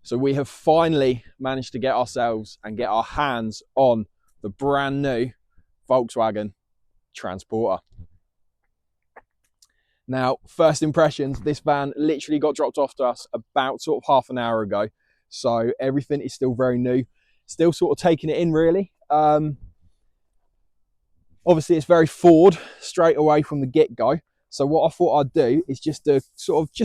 So we have finally managed to get ourselves and get our hands on the brand new Volkswagen Transporter. Now, first impressions, this van literally got dropped off to us about sort of half an hour ago. So everything is still very new, still sort of taking it in really. Obviously it's very Ford straight away from the get-go. So what I thought I'd do is just a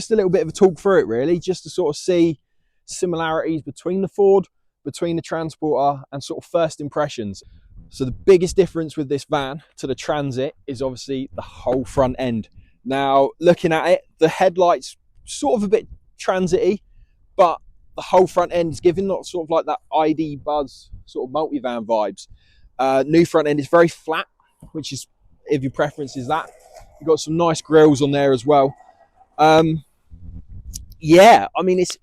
little bit of a talk through it really, just to sort of see similarities between the Ford, between the Transporter, and sort of first impressions. So the biggest difference with this van to the Transit is obviously the whole front end. Now, looking at it, the headlights sort of a bit Transit-y, but the whole front end is giving sort of like that ID Buzz sort of multivan vibes. New front end is very flat, which is, if your preference is that. You've got some nice grills on there as well. Yeah, I mean, it's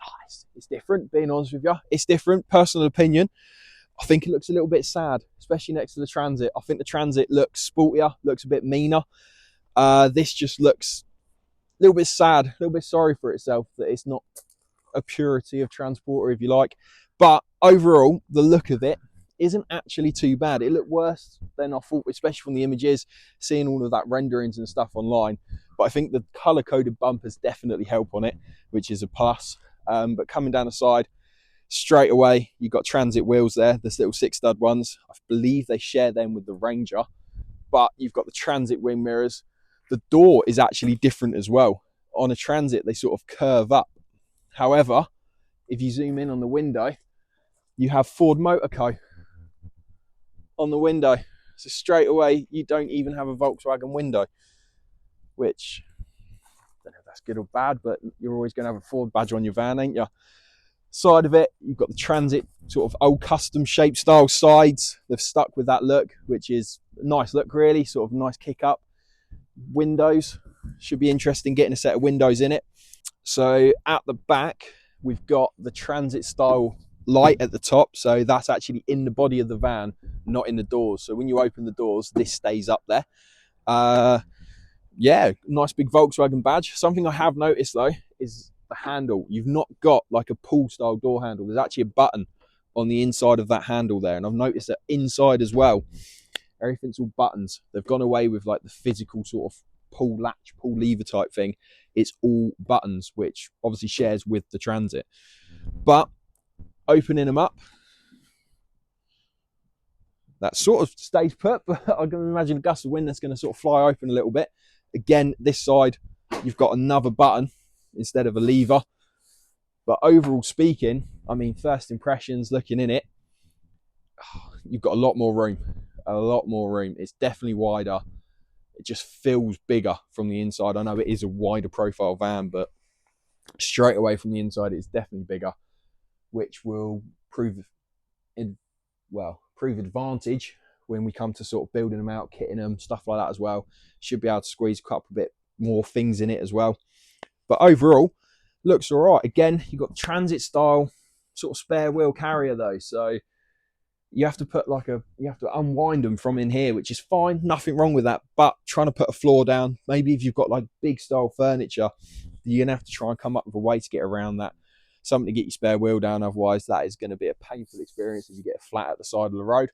different, being honest with you. It's different, personal opinion. I think it looks a little bit sad, especially next to the Transit. I think the Transit looks sportier, looks a bit meaner. This just looks a little bit sad, a little bit sorry for itself that it's not a purity of Transporter, if you like. But overall, the look of it isn't actually too bad. It looked worse than I thought, especially from the images, seeing all of that renderings and stuff online. But I think the colour-coded bumpers definitely help on it, which is a plus. But coming down the side, straight away, you've got Transit wheels there, this little 6-stud ones. I believe they share them with the Ranger. But you've got the Transit wing mirrors. The door is actually different as well. On a Transit, they sort of curve up. However, if you zoom in on the window, you have Ford Motor Co. on the window. So straight away, you don't even have a Volkswagen window, which, I don't know if that's good or bad, but you're always going to have a Ford badge on your van, ain't you? Side of it, you've got the Transit sort of old custom shape style sides. They've stuck with that look, which is a nice look really, sort of nice kick up. Windows, should be interesting getting a set of windows in it. So at the back, we've got the Transit style light at the top. So that's actually in the body of the van, not in the doors. So when you open the doors, this stays up there. Yeah, nice big Volkswagen badge. Something I have noticed though is the handle. You've not got like a pull style door handle. There's actually a button on the inside of that handle there. And I've noticed that inside as well, everything's all buttons. They've gone away with like the physical sort of pull latch, pull lever type thing. It's all buttons, which obviously shares with the Transit. But opening them up, that sort of stays put, but I can imagine a gust of wind that's going to sort of fly open a little bit. Again, this side, you've got another button instead of a lever. But overall speaking, I mean, first impressions looking in it, you've got a lot more room. A lot more room. It's definitely wider. It just feels bigger from the inside. I know it is a wider profile van, but straight away from the inside, it's definitely bigger, which will prove advantage when we come to sort of building them out, kitting them, stuff like that as well. Should be able to squeeze a couple bit more things in it as well. But overall, looks all right. Again, you've got the Transit style sort of spare wheel carrier though, so you have to unwind them from in here, which is fine, nothing wrong with that. But trying to put a floor down, maybe if you've got like big style furniture, you're gonna have to try and come up with a way to get around that, something to get your spare wheel down. Otherwise, that is going to be a painful experience if you get flat at the side of the road.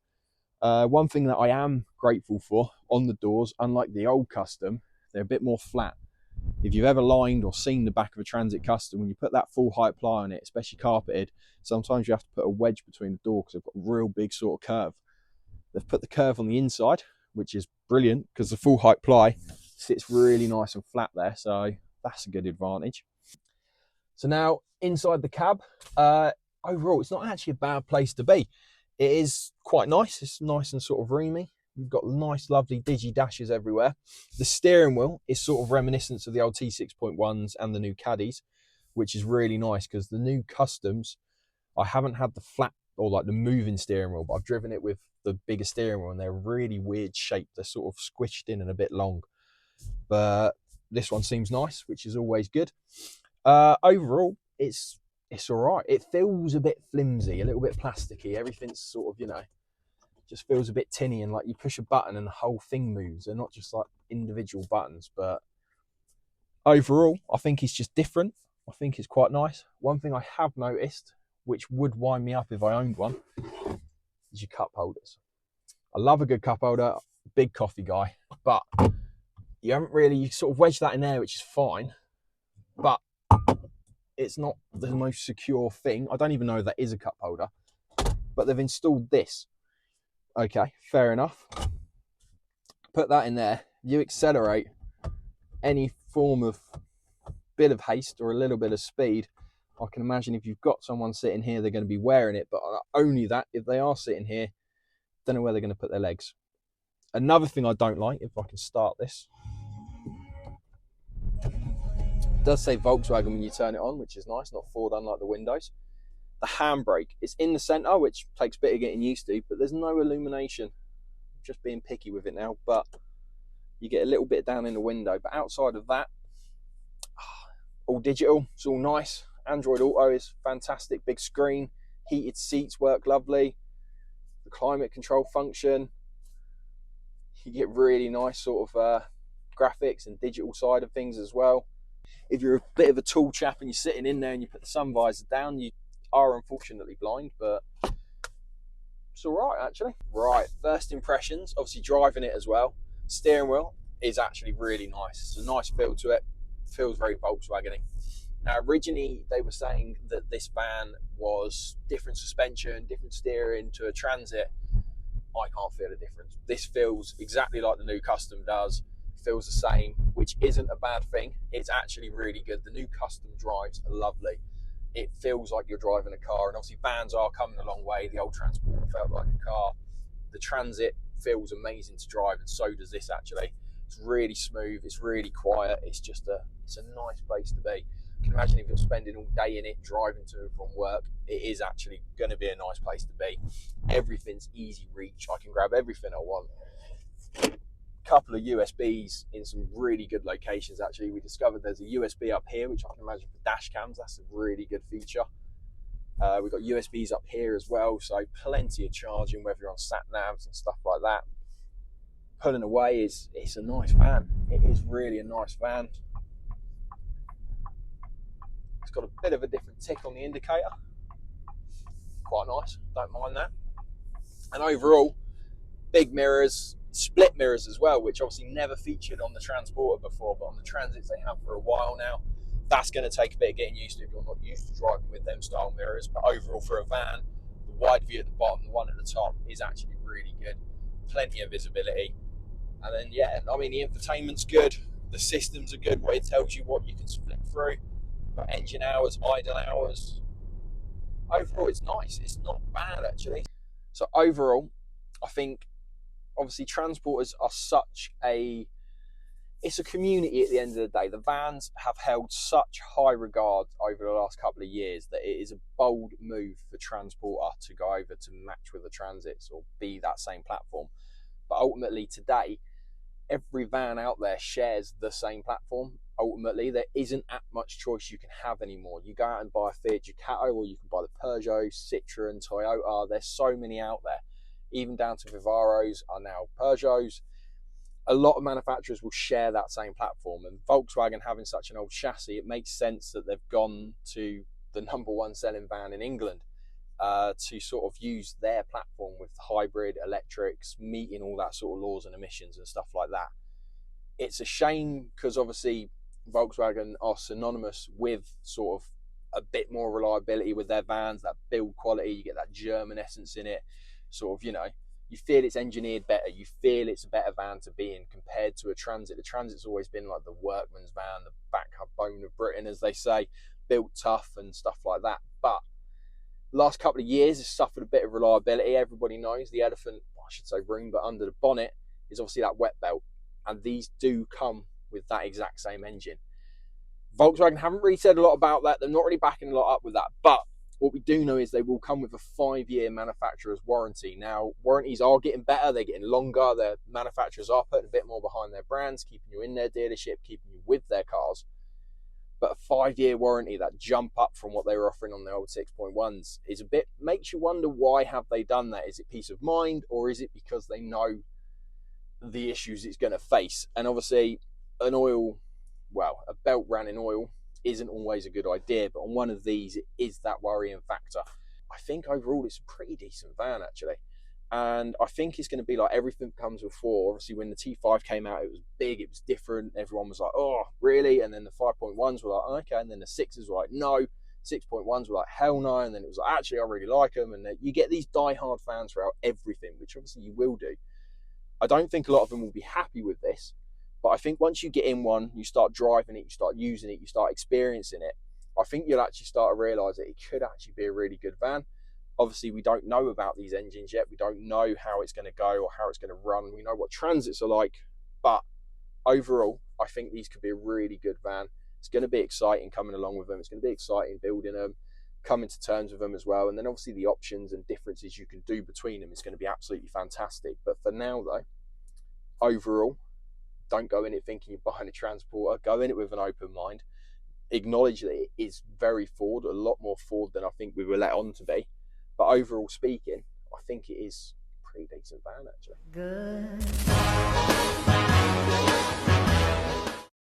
One thing that I am grateful for on the doors, unlike the old Custom, they're a bit more flat. If you've ever lined or seen the back of a Transit Custom, when you put that full height ply on it, especially carpeted, sometimes you have to put a wedge between the door because they've got a real big sort of curve. They've put the curve on the inside, which is brilliant because the full height ply sits really nice and flat there, so that's a good advantage. So now inside the cab, overall it's not actually a bad place to be. It is quite nice. It's nice and sort of roomy. You've got nice lovely digi dashes everywhere. The steering wheel is sort of reminiscent of the old T6.1s and the new Caddies, which is really nice because the new Customs, I haven't had the flat or like the moving steering wheel, but I've driven it with the bigger steering wheel and they're really weird shaped. They're sort of squished in and a bit long, but this one seems nice, which is always good. Overall, it's all right. It feels a bit flimsy, a little bit plasticky. Everything's sort of, just feels a bit tinny, and like you push a button and the whole thing moves. They're not just like individual buttons, but overall, I think it's just different. I think it's quite nice. One thing I have noticed which would wind me up if I owned one, is your cup holders. I love a good cup holder, big coffee guy, but you haven't really, you sort of wedge that in there, which is fine, but it's not the most secure thing. I don't even know if that is a cup holder, but they've installed this. Okay, fair enough. Put that in there. You accelerate any form of bit of haste or a little bit of speed. I can imagine if you've got someone sitting here, they're going to be wearing it, but only that, if they are sitting here, don't know where they're going to put their legs. Another thing I don't like, if I can start this, it does say Volkswagen when you turn it on, which is nice, not Ford unlike the windows. The handbrake, it's in the center, which takes a bit of getting used to, but there's no illumination. I'm just being picky with it now, but you get a little bit down in the window. But outside of that, all digital, it's all nice. Android Auto is fantastic, big screen, heated seats work lovely. The climate control function, you get really nice sort of graphics and digital side of things as well. If you're a bit of a tall chap and you're sitting in there and you put the sun visor down, you are unfortunately blind, but it's all right actually. Right, first impressions, obviously driving it as well. Steering wheel is actually really nice. It's a nice feel to it. Feels very Volkswagen-y. Now originally they were saying that this van was different suspension, different steering to a Transit. I can't feel a difference. This feels exactly like the new Custom does. Feels the same, which isn't a bad thing. It's actually really good. The new Custom drives are lovely. It feels like you're driving a car, and obviously vans are coming a long way. The old Transporter felt like a car. The Transit feels amazing to drive, and so does this actually. It's really smooth, it's really quiet, it's a nice place to be. You can imagine if you're spending all day in it, driving to and from work, it is actually going to be a nice place to be. Everything's easy reach, I can grab everything I want. Couple of USBs in some really good locations actually. We discovered there's a USB up here, which I can imagine for dash cams, that's a really good feature. We've got USBs up here as well, so plenty of charging, whether you're on sat navs and stuff like that. Pulling away it's a nice van. It is really a nice van. It's got a bit of a different tick on the indicator. Quite nice, don't mind that. And overall, big mirrors, split mirrors as well, which obviously never featured on the Transporter before, but on the Transits they have for a while now. That's going to take a bit of getting used to if you're not used to driving with them style mirrors. But overall, for a van, the wide view at the bottom, the one at the top, is actually really good. Plenty of visibility. And then, yeah, I mean, the infotainment's good. The systems are good, where it tells you what you can split through. Got engine hours, idle hours. Overall, it's nice. It's not bad, actually. So overall, I think, obviously, Transporters are it's a community at the end of the day. The vans have held such high regard over the last couple of years that it is a bold move for Transporter to go over to match with the Transits or be that same platform. But ultimately today, every van out there shares the same platform. Ultimately, there isn't that much choice you can have anymore. You go out and buy a Fiat Ducato, or you can buy the Peugeot, Citroen, Toyota. There's so many out there. Even down to Vivaros are now Peugeots. A lot of manufacturers will share that same platform, and Volkswagen having such an old chassis, it makes sense that they've gone to the #1 selling van in England to sort of use their platform with hybrid electrics, meeting all that sort of laws and emissions and stuff like that. It's a shame because obviously Volkswagen are synonymous with sort of a bit more reliability with their vans, that build quality, you get that German essence in it, sort of, you know, you feel it's engineered better, you feel it's a better van to be in compared to a Transit. The Transit's always been like the workman's van, the backbone of Britain, as they say, built tough and stuff like that. But last couple of years has suffered a bit of reliability. Everybody knows the elephant, I should say room, but under the bonnet is obviously that wet belt, and these do come with that exact same engine. Volkswagen haven't really said a lot about that. They're not really backing a lot up with that, but what we do know is they will come with a 5-year manufacturer's warranty. Now, warranties are getting better, they're getting longer, their manufacturers are putting a bit more behind their brands, keeping you in their dealership, keeping you with their cars. But a 5-year warranty, that jump up from what they were offering on the old 6.1s, is a bit, makes you wonder, why have they done that? Is it peace of mind, or is it because they know the issues it's going to face? And obviously, a belt ran in oil isn't always a good idea, but on one of these, it is that worrying factor. I think overall it's a pretty decent van actually. And I think it's going to be like everything comes before. Obviously, when the T5 came out, it was big, it was different. Everyone was like, oh, really? And then the 5.1s were like, okay. And then the 6s were like, no. 6.1s were like, hell no. And then it was like, actually, I really like them. And you get these die-hard fans throughout everything, which obviously you will do. I don't think a lot of them will be happy with this. But I think once you get in one, you start driving it, you start using it, you start experiencing it, I think you'll actually start to realise that it could actually be a really good van. Obviously, we don't know about these engines yet. We don't know how it's going to go or how it's going to run. We know what transits are like. But overall, I think these could be a really good van. It's going to be exciting coming along with them. It's going to be exciting building them, coming to terms with them as well. And then obviously the options and differences you can do between them is going to be absolutely fantastic. But for now, though, overall, don't go in it thinking you're buying a transporter. Go in it with an open mind. Acknowledge that it is very Ford, a lot more Ford than I think we were let on to be. But overall speaking, I think it is a pretty decent van actually. Good.